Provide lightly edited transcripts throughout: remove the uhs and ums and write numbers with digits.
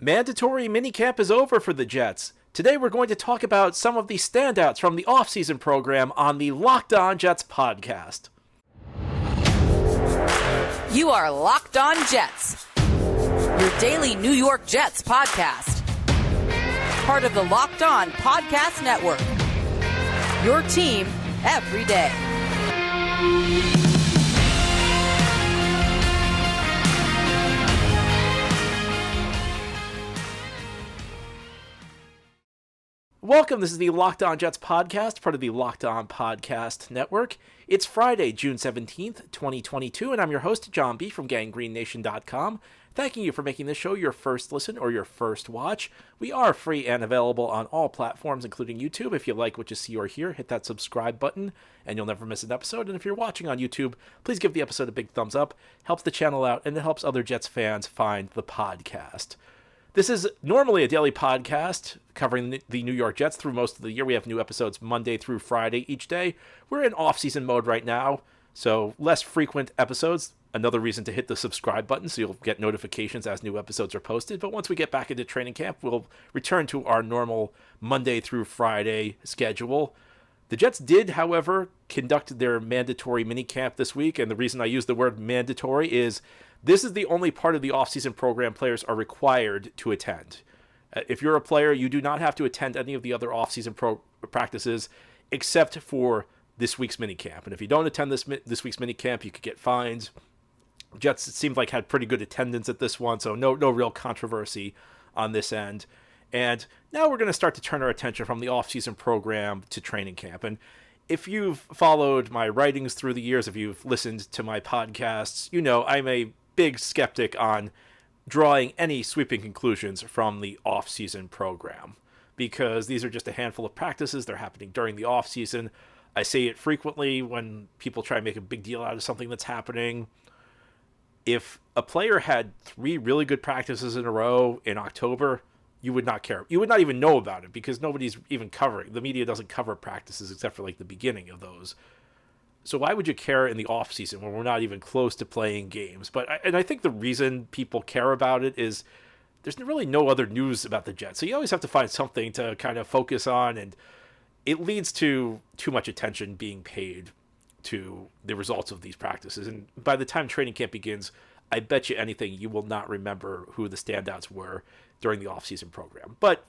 Mandatory minicamp is over for the Jets. Today we're going to talk about some of the standouts from the offseason program on the Locked On Jets podcast. You are Locked On Jets, your daily New York Jets podcast. Part of the Locked On Podcast Network, your team every day. Welcome, this is the Locked On Jets podcast, part of the Locked On Podcast Network. It's Friday, June 17th, 2022, and I'm your host, John B. from GangGreenNation.com. Thanking you for making this show your first listen or your first watch. We are free and available on all platforms, including YouTube. If you like what you see or hear, hit that subscribe button, and you'll never miss an episode. And if you're watching on YouTube, please give the episode a big thumbs up. Helps the channel out, and it helps other Jets fans find the podcast. This is normally a daily podcast covering the New York Jets through most of the year. We have new episodes Monday through Friday each day. We're in off-season mode right now, so less frequent episodes. Another reason to hit the subscribe button so you'll get notifications as new episodes are posted. But once we get back into training camp, we'll return to our normal Monday through Friday schedule. The Jets did, however, conduct their mandatory minicamp this week, and the reason I use the word mandatory is this is the only part of the offseason program players are required to attend. If you're a player, you do not have to attend any of the other offseason practices except for this week's minicamp. And if you don't attend this week's minicamp, you could get fines. Jets, it seemed like, had pretty good attendance at this one, so no real controversy on this end. And now we're going to start to turn our attention from the offseason program to training camp. And if you've followed my writings through the years, if you've listened to my podcasts, you know I'm a big skeptic on drawing any sweeping conclusions from the offseason program, because these are just a handful of practices. They're happening during the offseason. I say it frequently when people try to make a big deal out of something that's happening. If a player had 3 really good practices in a row in October, you would not care. You would not even know about it because nobody's even covering. The media doesn't cover practices except for like the beginning of those. So why would you care in the offseason when we're not even close to playing games? And I think the reason people care about it is there's really no other news about the Jets. So you always have to find something to kind of focus on, and it leads to too much attention being paid to the results of these practices. And by the time training camp begins, I bet you anything you will not remember who the standouts were during the offseason program. But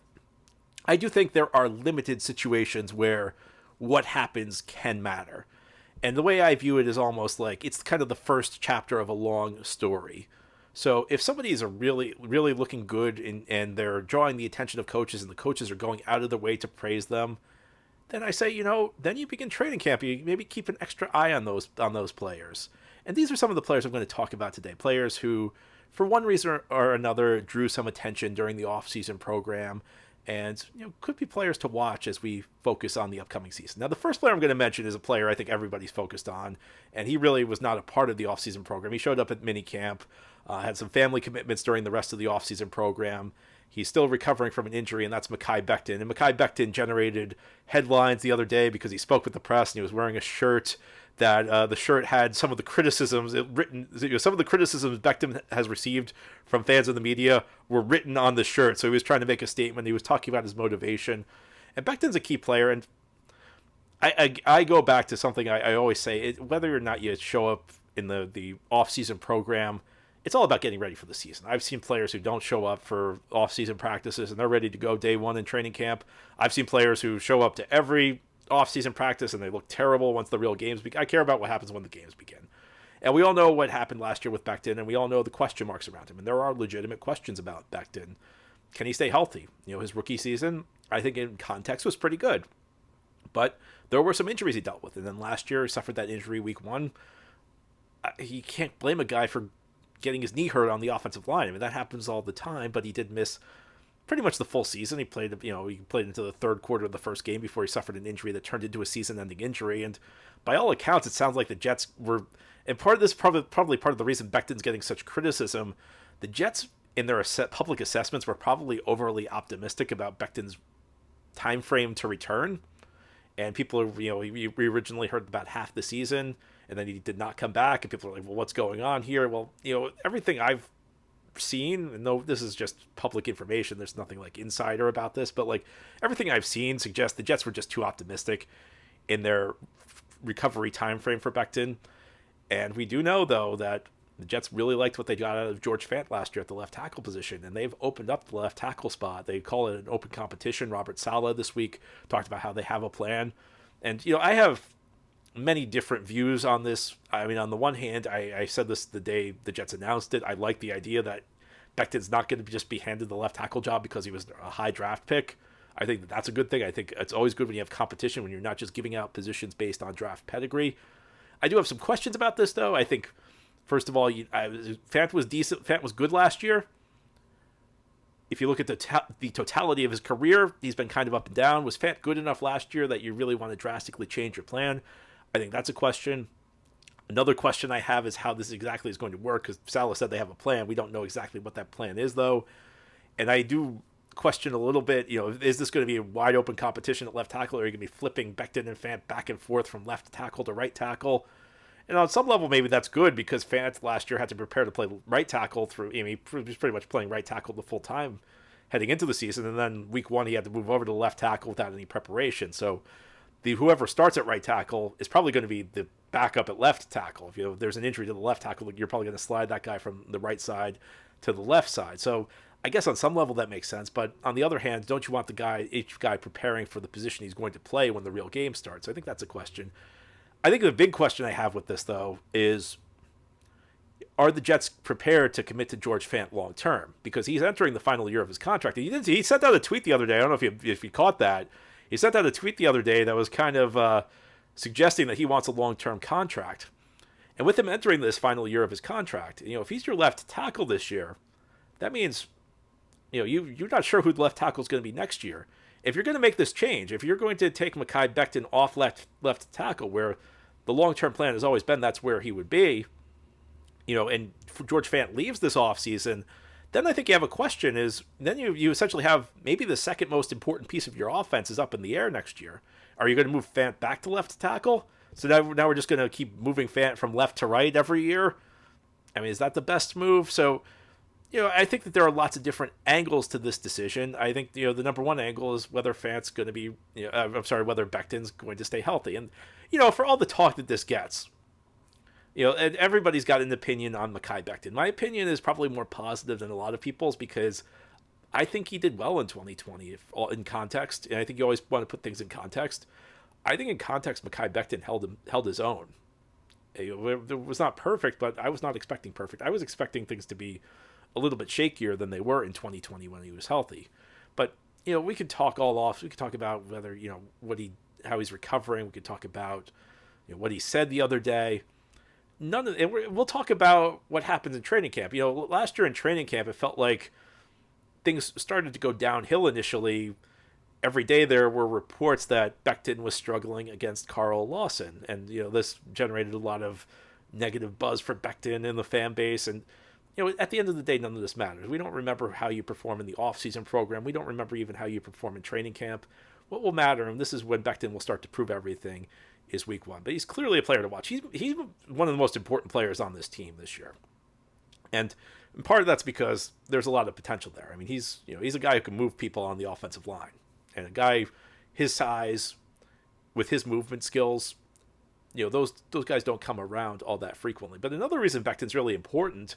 I do think there are limited situations where what happens can matter. And the way I view it is almost like it's kind of the first chapter of a long story. So if somebody is really looking good and they're drawing the attention of coaches and the coaches are going out of their way to praise them, then I say, then you begin training camp. You maybe keep an extra eye on those players. And these are some of the players I'm going to talk about today. Players who, for one reason or another, drew some attention during the offseason program, and could be players to watch as we focus on the upcoming season. Now, the first player I'm going to mention is a player I think everybody's focused on, and he really was not a part of the offseason program. He showed up at minicamp, had some family commitments during the rest of the offseason program. He's still recovering from an injury, and that's Mekhi Becton. And Mekhi Becton generated headlines the other day because he spoke with the press, and he was wearing a shirt that the shirt had some of the criticisms some of the criticisms Becton has received from fans of the media were written on the shirt. So he was trying to make a statement. He was talking about his motivation. And Becton's a key player, and I go back to something I always say, whether or not you show up in the off-season program, it's all about getting ready for the season. I've seen players who don't show up for off-season practices, and they're ready to go day one in training camp. I've seen players who show up to every off-season practice, and they look terrible once the real games begin. I care about what happens when the games begin. And we all know what happened last year with Becton, and we all know the question marks around him. And there are legitimate questions about Becton. Can he stay healthy? His rookie season, I think in context, was pretty good. But there were some injuries he dealt with. And then last year, he suffered that injury week 1. He can't blame a guy for getting his knee hurt on the offensive line. I mean, that happens all the time, but he did miss pretty much the full season. He played into the third quarter of the first game before he suffered an injury that turned into a season-ending injury. And by all accounts, it sounds like the Jets were, and part of this probably part of the reason Becton's getting such criticism, the Jets in their public assessments were probably overly optimistic about Becton's time frame to return. And people are, we originally heard about half the season, and then he did not come back, and people are like, well, what's going on here? Well, everything I've seen, and no, this is just public information, there's nothing like insider about this, but like everything I've seen suggests the Jets were just too optimistic in their recovery time frame for Becton. And we do know, though, that the Jets really liked what they got out of George Fant last year at the left tackle position, and they've opened up the left tackle spot. They call it an open competition. Robert Saleh this week talked about how they have a plan. And, I have many different views on this. I mean, on the one hand, I said this the day the Jets announced it. I like the idea that Becton's not going to just be handed the left tackle job because he was a high draft pick. I think that's a good thing. I think it's always good when you have competition, when you're not just giving out positions based on draft pedigree. I do have some questions about this, though. I think, first of all, Fant was decent. Fant was good last year. If you look at the totality of his career, he's been kind of up and down. Was Fant good enough last year that you really want to drastically change your plan? I think that's a question. Another question I have is how this exactly is going to work, because Saleh said they have a plan. We don't know exactly what that plan is, though. And I do question a little bit, is this going to be a wide open competition at left tackle, or are you going to be flipping Becton and Fant back and forth from left tackle to right tackle? And on some level, maybe that's good, because Fant last year had to prepare to play right tackle through, he was pretty much playing right tackle the full time heading into the season, and then week one he had to move over to left tackle without any preparation. So whoever starts at right tackle is probably going to be the backup at left tackle. If there's an injury to the left tackle, you're probably going to slide that guy from the right side to the left side. So I guess on some level that makes sense, but on the other hand, don't you want each guy preparing for the position he's going to play when the real game starts? I think that's a question. I think the big question I have with this, though, is are the Jets prepared to commit to George Fant long term? Because he's entering the final year of his contract. He sent out a tweet the other day. I don't know if you caught that. He sent out a tweet the other day that was kind of suggesting that he wants a long-term contract. And with him entering this final year of his contract, if he's your left tackle this year, that means you're not sure who the left tackle is going to be next year. If you're going to make this change, if you're going to take Mekhi Becton off left tackle, where the long-term plan has always been that's where he would be, and George Fant leaves this offseason, then I think you have a question is, then you essentially have maybe the second most important piece of your offense is up in the air next year. Are you going to move Fant back to left tackle? So now we're just going to keep moving Fant from left to right every year? I mean, is that the best move? So, I think that there are lots of different angles to this decision. I think, the number one angle is whether Fant's going to be, whether Becton's going to stay healthy. And, for all the talk that this gets, and everybody's got an opinion on Mekhi Becton. My opinion is probably more positive than a lot of people's, because I think he did well in 2020 in context. And I think you always want to put things in context. I think in context, Mekhi Becton held his own. It was not perfect, but I was not expecting perfect. I was expecting things to be a little bit shakier than they were in 2020 when he was healthy. But, we could talk we could talk about whether, how he's recovering. We could talk about, what he said the other day. We'll talk about what happens in training camp. Last year in training camp, it felt like things started to go downhill initially. Every day there were reports that Becton was struggling against Carl Lawson. And, this generated a lot of negative buzz for Becton in the fan base. And, at the end of the day, none of this matters. We don't remember how you perform in the offseason program. We don't remember even how you perform in training camp. What will matter, and this is when Becton will start to prove everything, is week one. But he's clearly a player to watch. He's one of the most important players on this team this year. And part of that's because there's a lot of potential there. I mean, he's a guy who can move people on the offensive line. And a guy his size, with his movement skills, those guys don't come around all that frequently. But another reason Becton's really important,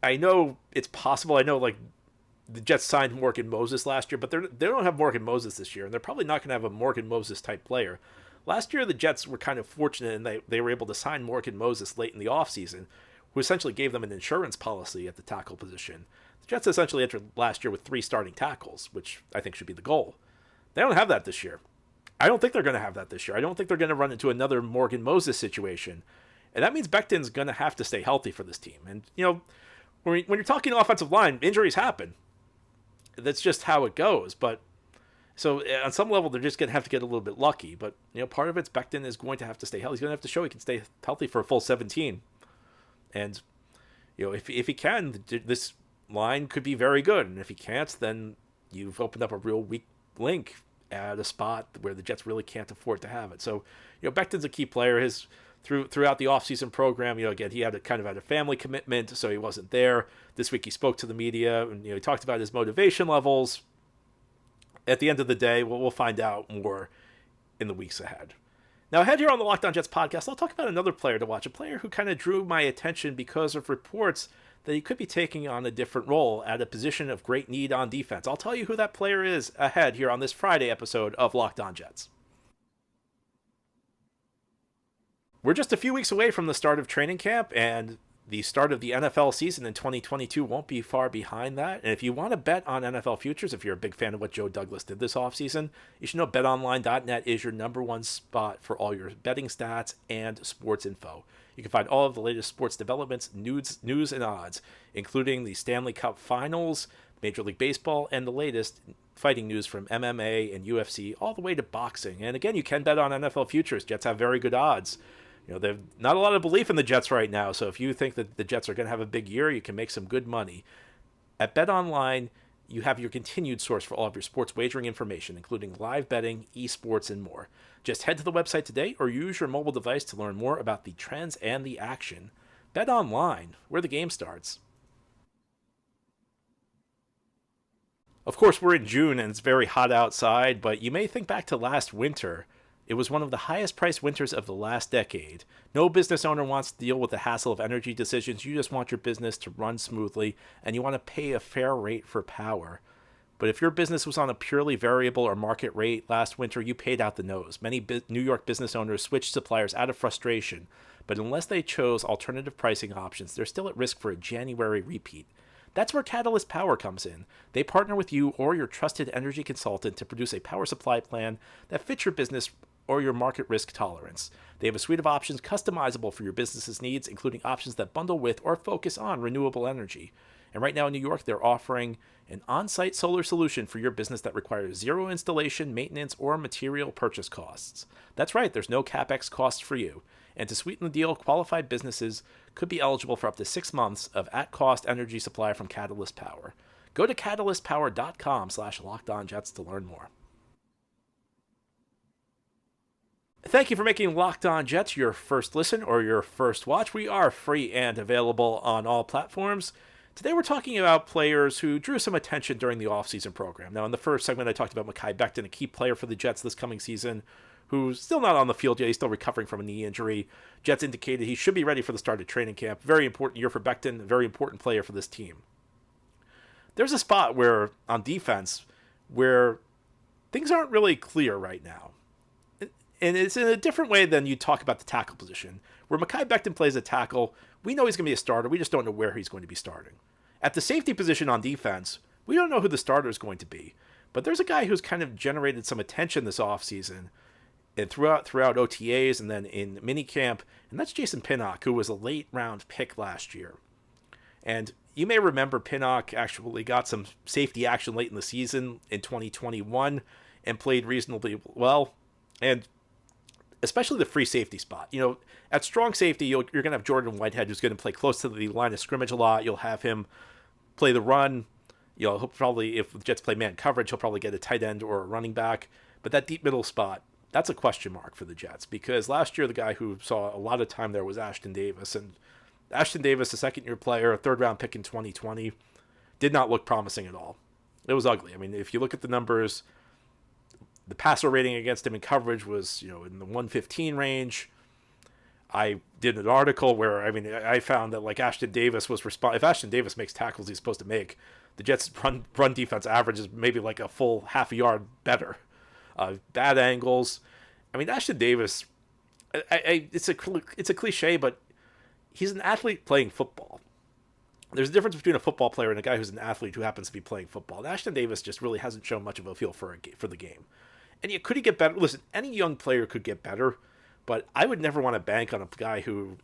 I know it's possible. I know, the Jets signed Morgan Moses last year, but they don't have Morgan Moses this year, and they're probably not going to have a Morgan Moses type player. Last year, the Jets were kind of fortunate, and they were able to sign Morgan Moses late in the offseason, who essentially gave them an insurance policy at the tackle position. The Jets essentially entered last year with 3 starting tackles, which I think should be the goal. They don't have that this year. I don't think they're going to have that this year. I don't think they're going to run into another Morgan Moses situation. And that means Becton's going to have to stay healthy for this team. And, when you're talking offensive line, injuries happen. That's just how it goes. But so on some level, they're just going to have to get a little bit lucky. But, part of it's Becton is going to have to stay healthy. He's going to have to show he can stay healthy for a full 17. And, if he can, this line could be very good. And if he can't, then you've opened up a real weak link at a spot where the Jets really can't afford to have it. So, Becton's a key player. His throughout the offseason program. Again, he had a family commitment, so he wasn't there. This week he spoke to the media, and he talked about his motivation levels. At the end of the day, we'll find out more in the weeks ahead. Now, ahead here on the Locked On Jets podcast, I'll talk about another player to watch, a player who kind of drew my attention because of reports that he could be taking on a different role at a position of great need on defense. I'll tell you who that player is ahead here on this Friday episode of Locked On Jets. We're just a few weeks away from the start of training camp, and the start of the NFL season in 2022 won't be far behind that. And if you want to bet on NFL futures, if you're a big fan of what Joe Douglas did this offseason, you should know betonline.net is your number one spot for all your betting stats and sports info. You can find all of the latest sports developments, news and odds, including the Stanley Cup Finals, Major League Baseball, and the latest fighting news from MMA and UFC, all the way to boxing. And again, you can bet on NFL futures. Jets have very good odds. There's not a lot of belief in the Jets right now, so if you think that the Jets are going to have a big year, you can make some good money. At BetOnline, you have your continued source for all of your sports wagering information, including live betting, esports, and more. Just head to the website today or use your mobile device to learn more about the trends and the action. BetOnline, where the game starts. Of course, we're in June and it's very hot outside, but you may think back to last winter. It was one of the highest priced winters of the last decade. No business owner wants to deal with the hassle of energy decisions. You just want your business to run smoothly, and you want to pay a fair rate for power. But if your business was on a purely variable or market rate last winter, you paid out the nose. Many New York business owners switched suppliers out of frustration, but unless they chose alternative pricing options, they're still at risk for a January repeat. That's where Catalyst Power comes in. They partner with you or your trusted energy consultant to produce a power supply plan that fits your business or your market risk tolerance. They have a suite of options customizable for your business's needs, including options that bundle with or focus on renewable energy. And right now in New York, they're offering an on-site solar solution for your business that requires zero installation, maintenance, or material purchase costs. That's right, there's no CapEx costs for you. And to sweeten the deal, qualified businesses could be eligible for up to 6 months of at-cost energy supply from Catalyst Power. Go to catalystpower.com/LockedOnJets to learn more. Thank you for making Locked On Jets your first listen or your first watch. We are free and available on all platforms. Today we're talking about players who drew some attention during the offseason program. Now, in the first segment, I talked about Mekhi Becton, a key player for the Jets this coming season, who's still not on the field yet. He's still recovering from a knee injury. Jets indicated he should be ready for the start of training camp. Very important year for Becton, a very important player for this team. There's a spot where, on defense, where things aren't really clear right now. And it's in a different way than you talk about the tackle position. Where Mekhi Becton plays a tackle, we know he's going to be a starter. We just don't know where he's going to be starting. At the safety position on defense, we don't know who the starter is going to be. But there's a guy who's kind of generated some attention this offseason and throughout OTAs and then in minicamp, and that's Jason Pinnock, who was a late-round pick last year. And you may remember Pinnock actually got some safety action late in the season in 2021 and played reasonably well. And especially the free safety spot. At strong safety, you're going to have Jordan Whitehead, who's going to play close to the line of scrimmage a lot. You'll have him play the run. He'll probably, if the Jets play man coverage, he'll probably get a tight end or a running back. But that deep middle spot, that's a question mark for the Jets, because last year the guy who saw a lot of time there was Ashton Davis. And Ashton Davis, a second-year player, a third-round pick in 2020, did not look promising at all. It was ugly. I mean, if you look at the numbers, the passer rating against him in coverage was, in the 115 range. I did an article where, I found that like Ashton Davis was if Ashton Davis makes tackles he's supposed to make, the Jets' run defense average is maybe like a full half a yard better. Bad angles. Ashton Davis, it's a cliche, but he's an athlete playing football. There's a difference between a football player and a guy who's an athlete who happens to be playing football. And Ashton Davis just really hasn't shown much of a feel for the game. And could he get better? Listen, any young player could get better, but I would never want to bank on a guy who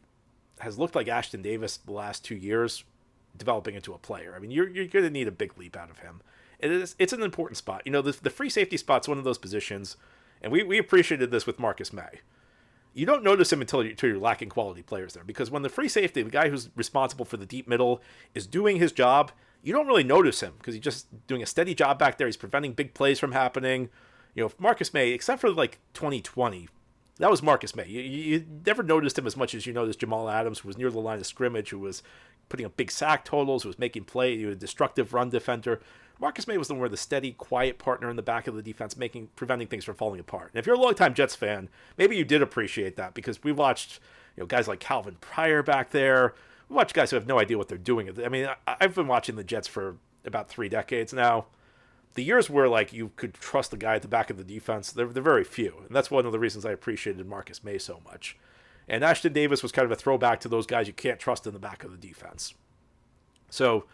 has looked like Ashton Davis the last 2 years developing into a player. You're going to need a big leap out of him. It's an important spot. The free safety spot's one of those positions, and we appreciated this with Marcus May. You don't notice him until you're lacking quality players there, because when the free safety, the guy who's responsible for the deep middle, is doing his job, you don't really notice him because he's just doing a steady job back there. He's preventing big plays from happening. Marcus May, except for like 2020, That was Marcus May. You never noticed him as much as you noticed Jamal Adams, who was near the line of scrimmage, who was putting up big sack totals, who was making plays, he was a destructive run defender. Marcus May was the more the steady, quiet partner in the back of the defense, preventing things from falling apart. And if you're a longtime Jets fan, maybe you did appreciate that, because we watched guys like Calvin Pryor back there. We watched guys who have no idea what they're doing. I mean, I've been watching the Jets for about 3 decades now. The years where like you could trust the guy at the back of the defense, they're very few. And that's one of the reasons I appreciated Marcus May so much. And Ashton Davis was kind of a throwback to those guys you can't trust in the back of the defense. So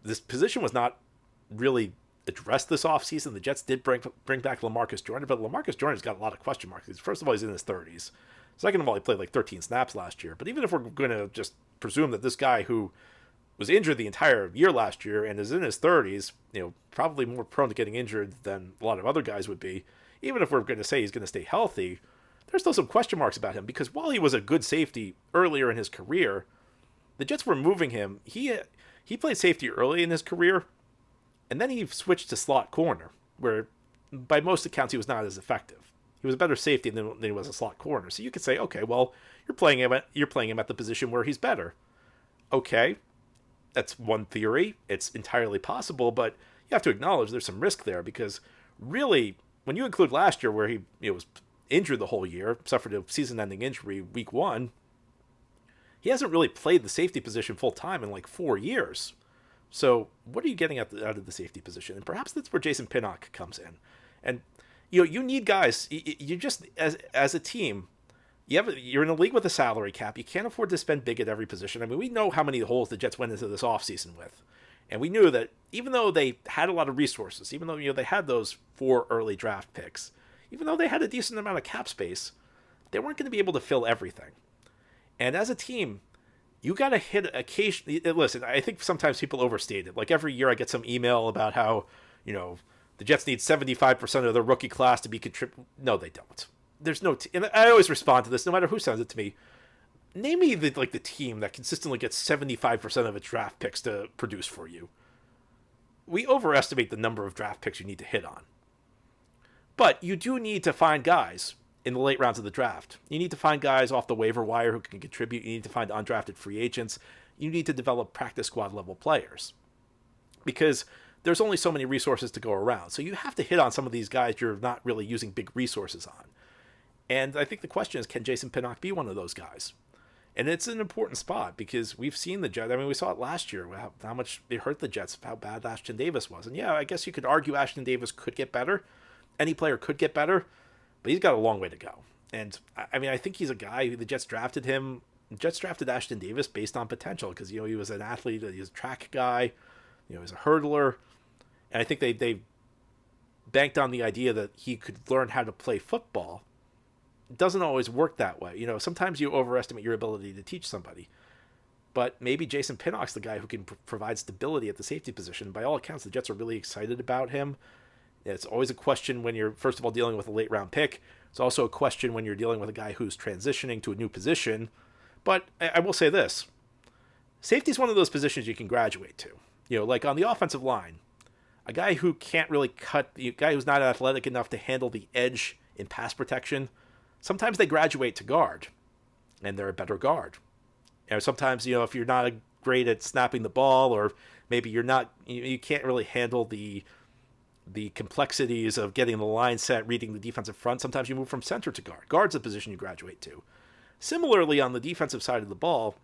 this position was not really addressed this offseason. The Jets did bring back LaMarcus Joyner, but LaMarcus Joyner's got a lot of question marks. First of all, he's in his 30s. Second of all, he played like 13 snaps last year. But even if we're going to just presume that this guy who was injured the entire year last year and is in his 30s, probably more prone to getting injured than a lot of other guys would be, even if we're going to say he's going to stay healthy, there's still some question marks about him, because while he was a good safety earlier in his career, the Jets were moving him. He played safety early in his career, and then he switched to slot corner, where by most accounts he was not as effective. He was a better safety than he was a slot corner. So you could say, okay, well, you're playing him at the position where he's better. Okay, that's one theory. It's entirely possible, but you have to acknowledge there's some risk there, because really, when you include last year where he was injured the whole year, suffered a season-ending injury week 1, he hasn't really played the safety position full-time in like 4 years. So what are you getting out of the safety position? And perhaps that's where Jason Pinnock comes in. And you need guys. You just, as a team, you're in a league with a salary cap. You can't afford to spend big at every position. I mean, we know how many holes the Jets went into this offseason with. And we knew that even though they had a lot of resources, even though they had those 4 early draft picks, even though they had a decent amount of cap space, they weren't going to be able to fill everything. And as a team, you got to hit occasionally. Listen, I think sometimes people overstate it. Like every year I get some email about how, the Jets need 75% of their rookie class to be No, they don't. There's no and I always respond to this, no matter who sends it to me. Name me the team that consistently gets 75% of its draft picks to produce for you. We overestimate the number of draft picks you need to hit on. But you do need to find guys in the late rounds of the draft. You need to find guys off the waiver wire who can contribute. You need to find undrafted free agents. You need to develop practice squad level players, because there's only so many resources to go around. So you have to hit on some of these guys you're not really using big resources on. And I think the question is, can Jason Pinnock be one of those guys? And it's an important spot, because we've seen the Jets. I mean, we saw it last year, how much it hurt the Jets, how bad Ashton Davis was. And yeah, I guess you could argue Ashton Davis could get better. Any player could get better, but he's got a long way to go. And I mean, I think he's a guy who the Jets drafted him. The Jets drafted Ashton Davis based on potential, because, he was an athlete, he was a track guy, he was a hurdler. And I think they banked on the idea that he could learn how to play football. It doesn't always work that way. Sometimes you overestimate your ability to teach somebody. But maybe Jason Pinnock's the guy who can provide stability at the safety position. By all accounts, the Jets are really excited about him. It's always a question when you're, first of all, dealing with a late-round pick. It's also a question when you're dealing with a guy who's transitioning to a new position. But I will say this. Safety is one of those positions you can graduate to. Like on the offensive line, a guy who can't really cut, a guy who's not athletic enough to handle the edge in pass protection, sometimes they graduate to guard, and they're a better guard. Sometimes, if you're not great at snapping the ball, or maybe you can't really handle the complexities of getting the line set, reading the defensive front, sometimes you move from center to guard. Guard's a position you graduate to. Similarly, on the defensive side of the ball,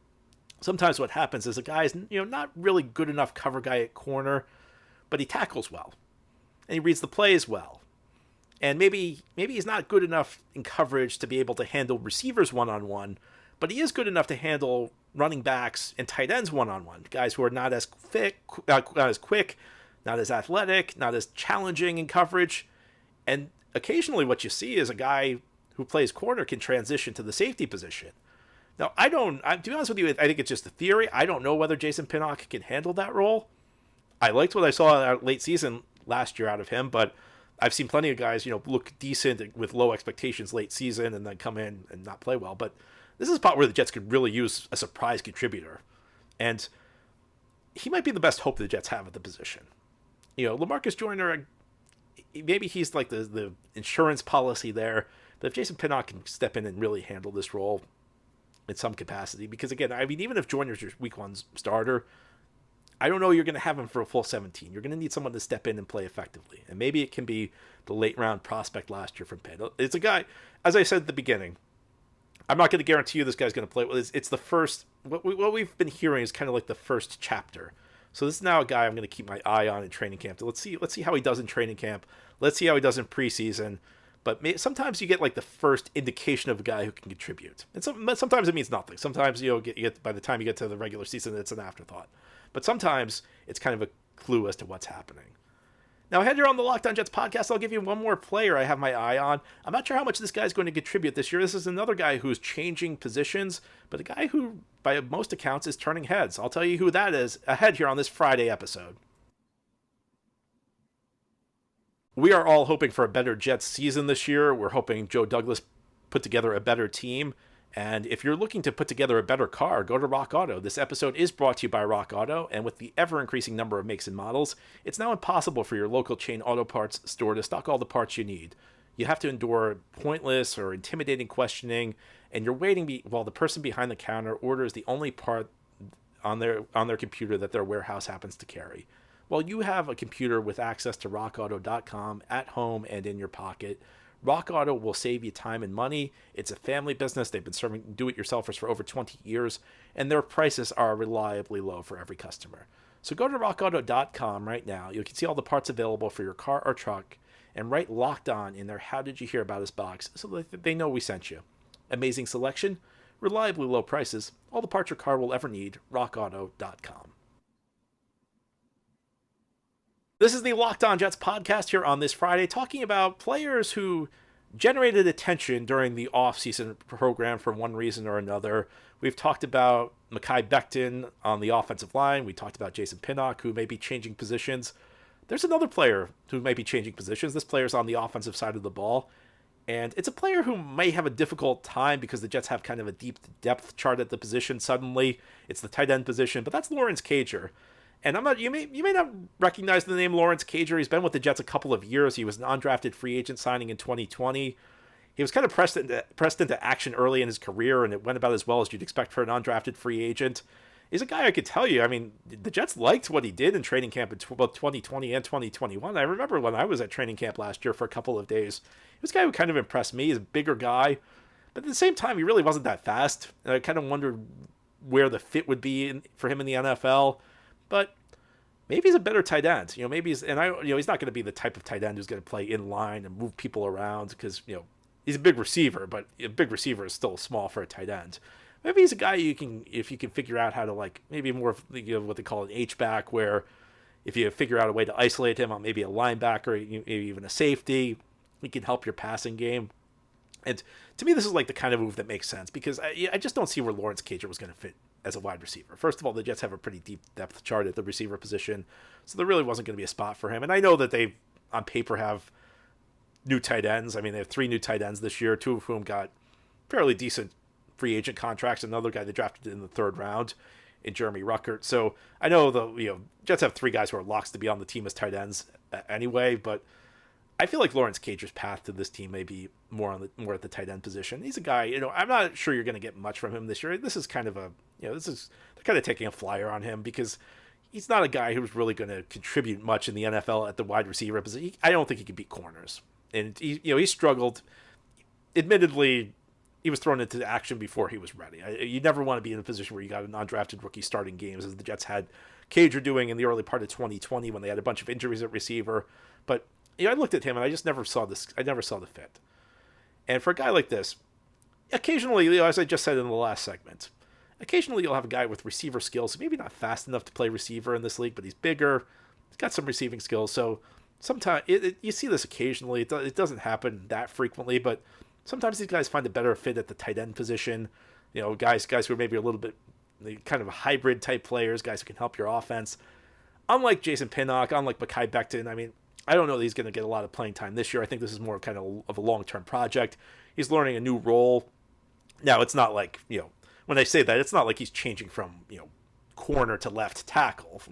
sometimes what happens is a guy's, not really good enough cover guy at corner, but he tackles well, and he reads the plays well. And maybe he's not good enough in coverage to be able to handle receivers one-on-one, but he is good enough to handle running backs and tight ends one-on-one, guys who are not as quick, not as athletic, not as challenging in coverage. And occasionally what you see is a guy who plays corner can transition to the safety position. Now, to be honest with you, I think it's just a theory. I don't know whether Jason Pinnock can handle that role. I liked what I saw late season last year out of him, but I've seen plenty of guys, look decent with low expectations late season and then come in and not play well. But this is a spot where the Jets could really use a surprise contributor. And he might be the best hope the Jets have at the position. LaMarcus Joyner, maybe he's like the insurance policy there. But if Jason Pinnock can step in and really handle this role in some capacity, because again, I mean, even if Joyner's your week 1 starter, I don't know you're going to have him for a full 17. You're going to need someone to step in and play effectively. And maybe it can be the late round prospect last year from Penn. It's a guy, as I said at the beginning, I'm not going to guarantee you this guy's going to play. It's the first, what we've been hearing is kind of like the first chapter. So this is now a guy I'm going to keep my eye on in training camp. Let's see how he does in training camp. Let's see how he does in preseason. But sometimes you get like the first indication of a guy who can contribute. And sometimes it means nothing. Sometimes you get by the time you get to the regular season, it's an afterthought. But sometimes it's kind of a clue as to what's happening. Now, ahead here on the Locked On Jets podcast, I'll give you one more player I have my eye on. I'm not sure how much this guy's going to contribute this year. This is another guy who's changing positions, but a guy who, by most accounts, is turning heads. I'll tell you who that is ahead here on this Friday episode. We are all hoping for a better Jets season this year. We're hoping Joe Douglas put together a better team. And if you're looking to put together a better car, go to Rock Auto. This episode is brought to you by Rock Auto, and with the ever-increasing number of makes and models, it's now impossible for your local chain auto parts store to stock all the parts you need. You have to endure pointless or intimidating questioning, and you're waiting while the person behind the counter orders the only part on their computer that their warehouse happens to carry. Well, you have a computer with access to rockauto.com at home and in your pocket. Rock Auto will save you time and money. It's a family business. They've been serving do-it-yourselfers for over 20 years, and their prices are reliably low for every customer. So go to rockauto.com right now. You can see all the parts available for your car or truck, and write Locked On in their How Did You Hear About Us box so that they know we sent you. Amazing selection, reliably low prices, all the parts your car will ever need, rockauto.com. This is the Locked On Jets podcast here on this Friday, talking about players who generated attention during the offseason program for one reason or another. We've talked about Mekhi Becton on the offensive line. We talked about Jason Pinnock, who may be changing positions. There's another player who may be changing positions. This player's on the offensive side of the ball. And it's a player who may have a difficult time because the Jets have kind of a deep depth chart at the position suddenly. It's the tight end position, but that's Lawrence Cager. And you may not recognize the name Lawrence Cager. He's been with the Jets a couple of years. He was an undrafted free agent signing in 2020. He was kind of pressed into action early in his career, and it went about as well as you'd expect for an undrafted free agent. He's a guy I could tell you, I mean, the Jets liked what he did in training camp in both 2020 and 2021. I remember when I was at training camp last year for a couple of days. He was a guy who kind of impressed me. He's a bigger guy, but at the same time, he really wasn't that fast. And I kind of wondered where the fit would be for him in the NFL. But maybe he's a better tight end. Maybe he's not going to be the type of tight end who's going to play in line and move people around because, he's a big receiver, but a big receiver is still small for a tight end. Maybe he's a guy if you can figure out how to maybe more of what they call an H-back, where if you figure out a way to isolate him on maybe a linebacker, maybe even a safety, he can help your passing game. And to me, this is the kind of move that makes sense because I just don't see where Lawrence Cager was going to fit as a wide receiver. First of all, the Jets have a pretty deep depth chart at the receiver position, so there really wasn't going to be a spot for him. And I know that they, on paper, have new tight ends. I mean, they have 3 new tight ends this year, 2 of whom got fairly decent free agent contracts. Another guy they drafted in the 3rd round in Jeremy Ruckert. So I know the Jets have 3 guys who are locks to be on the team as tight ends anyway, but I feel like Lawrence Cager's path to this team may be more at the tight end position. He's a guy, I'm not sure you're going to get much from him this year. This is kind of they're kind of taking a flyer on him because he's not a guy who's really going to contribute much in the NFL at the wide receiver position. I don't think he can beat corners. And he struggled. Admittedly, he was thrown into action before he was ready. You never want to be in a position where you got an undrafted rookie starting games, as the Jets had Cager doing in the early part of 2020 when they had a bunch of injuries at receiver. But I looked at him and I just never saw this. I never saw the fit. And for a guy like this, occasionally, as I just said in the last segment, occasionally you'll have a guy with receiver skills, maybe not fast enough to play receiver in this league, but he's bigger. He's got some receiving skills. So sometimes you see this occasionally. It doesn't happen that frequently, but sometimes these guys find a better fit at the tight end position. Guys who are maybe a little bit kind of hybrid type players, guys who can help your offense. Unlike Jason Pinnock, unlike Mekhi Becton, I mean, I don't know that he's going to get a lot of playing time this year. I think this is more kind of a long-term project. He's learning a new role. Now, it's not like, when I say that, it's not like he's changing from, corner to left tackle.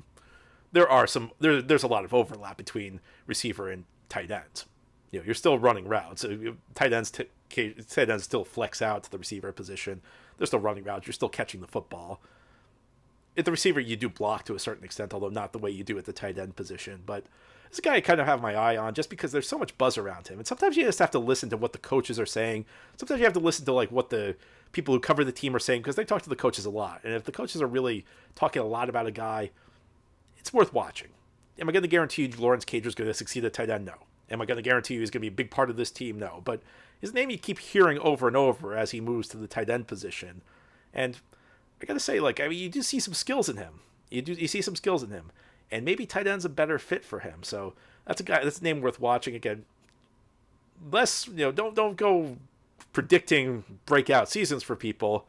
There's a lot of overlap between receiver and tight end. you're still running routes. So tight ends still flex out to the receiver position. They're still running routes. You're still catching the football. At the receiver, you do block to a certain extent, although not the way you do at the tight end position. But this guy I kind of have my eye on just because there's so much buzz around him. And sometimes you just have to listen to what the coaches are saying. Sometimes you have to listen to what the people who cover the team are saying, because they talk to the coaches a lot. And if the coaches are really talking a lot about a guy, it's worth watching. Am I going to guarantee you Lawrence Cager is going to succeed at tight end? No. Am I going to guarantee you he's going to be a big part of this team? No. But his name you keep hearing over and over as he moves to the tight end position. And I got to say, you do see some skills in him. You see some skills in him. And maybe tight end's a better fit for him. So that's a name worth watching. Again, don't go predicting breakout seasons for people,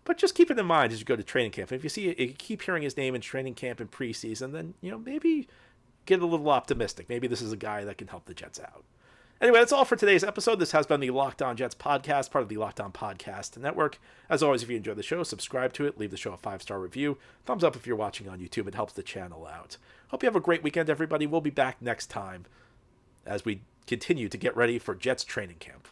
but just keep it in mind as you go to training camp. If you keep hearing his name in training camp and preseason, then maybe get a little optimistic. Maybe this is a guy that can help the Jets out. Anyway, that's all for today's episode. This has been the Locked On Jets podcast, part of the Locked On Podcast Network. As always, if you enjoyed the show, subscribe to it, leave the show a 5-star review. Thumbs up if you're watching on YouTube. It helps the channel out. Hope you have a great weekend, everybody. We'll be back next time as we continue to get ready for Jets training camp.